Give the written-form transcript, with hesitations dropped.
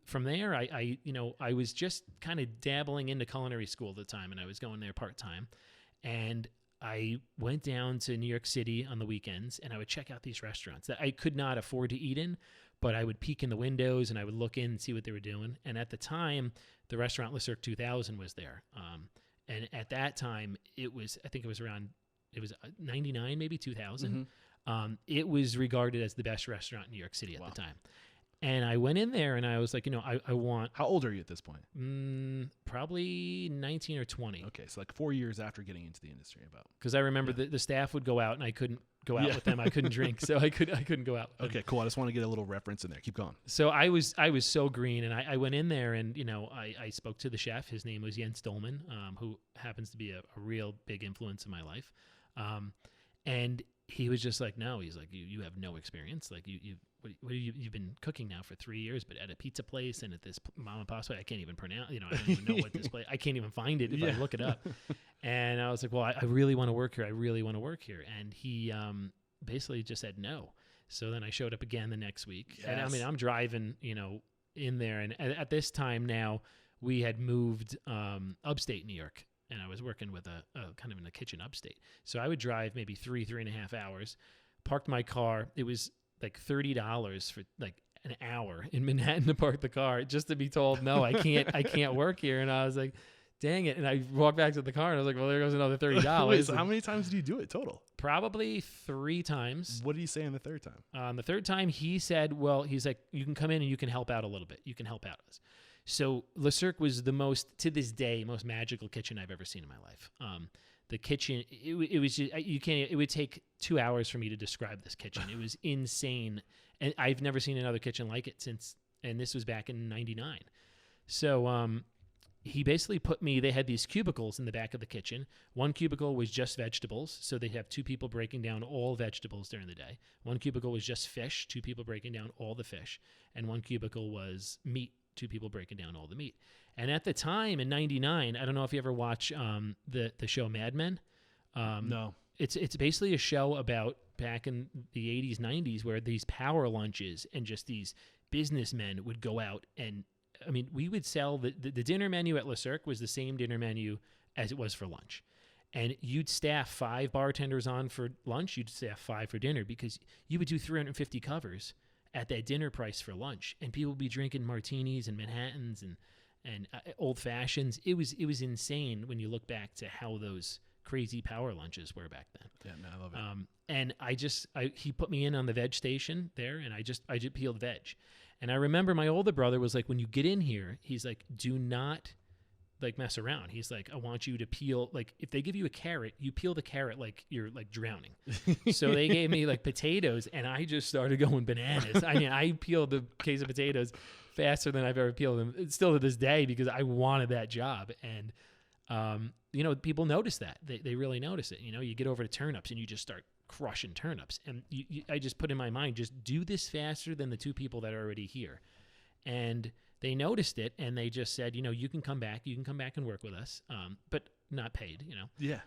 from there, I was just kind of dabbling into culinary school at the time, and I was going there part-time. And I went down to New York City on the weekends, and I would check out these restaurants that I could not afford to eat in, but I would peek in the windows and I would look in and see what they were doing. And at the time, the restaurant Le Cirque 2000 was there. And at that time, I think it was 99, maybe 2000. Mm-hmm. It was regarded as the best restaurant in New York City at the time. And I went in there and I was like, I want... How old are you at this point? Probably 19 or 20. Okay, so like 4 years after getting into the industry about. Because I remember the staff would go out and I couldn't go out with them. I couldn't drink, so I couldn't go out. Okay, cool. I just want to get a little reference in there. Keep going. So I was so green, and I went in there and, I spoke to the chef. His name was Jens Dolman, who happens to be a real big influence in my life. And he was just like, no, he's like, you have no experience. Like you've been cooking now for 3 years, but at a pizza place and at this mom and pop, I can't even pronounce, I don't even know what this place, I can't even find it if I look it up. And I was like, well, I really want to work here. I really want to work here. And he basically just said no. So then I showed up again the next week. Yes. And I mean, I'm driving, in there. And at this time now, we had moved upstate New York. And I was working with a kind of in a kitchen upstate. So I would drive maybe 3.5 hours, parked my car. It was like $30 for like an hour in Manhattan to park the car just to be told, no, I can't work here. And I was like, dang it. And I walked back to the car and I was like, well, there goes another $30. Wait, so how many times did you do it total? Probably 3 times. What did he say on the third time? The third time he said, well, he's like, you can come in and you can help out a little bit. You can help out us. So Le Cirque was the to this day, most magical kitchen I've ever seen in my life. The kitchen, it was just, it would take 2 hours for me to describe this kitchen. It was insane. And I've never seen another kitchen like it since, and this was back in 99. So, he basically they had these cubicles in the back of the kitchen. One cubicle was just vegetables. So they'd have 2 people breaking down all vegetables during the day. One cubicle was just fish, 2 people breaking down all the fish. And one cubicle was meat, 2 people breaking down all the meat. And at the time in 99, I don't know if you ever watch the show Mad Men. No. It's basically a show about back in the 80s, 90s, where these power lunches and just these businessmen would go out and, I mean, we would sell the dinner menu at Le Cirque was the same dinner menu as it was for lunch. And you'd staff 5 bartenders on for lunch. You'd staff 5 for dinner because you would do 350 covers at that dinner price for lunch. And people would be drinking martinis and Manhattans and old fashions. It was insane when you look back to how those crazy power lunches were back then. Yeah, man, I love it. And he put me in on the veg station there, and I just peeled veg. And I remember my older brother was like, when you get in here, he's like, do not like mess around. He's like, I want you to peel, like if they give you a carrot, you peel the carrot like you're like drowning. So they gave me like potatoes and I just started going bananas. I mean, I peeled the case of potatoes faster than I've ever peeled them, still to this day, because I wanted that job. And, people notice that. They really notice it. You get over to turnips and you just start crushing turnips. And I just put in my mind, just do this faster than the 2 people that are already here. And they noticed it and they just said, you can come back and work with us, but not paid, Yeah.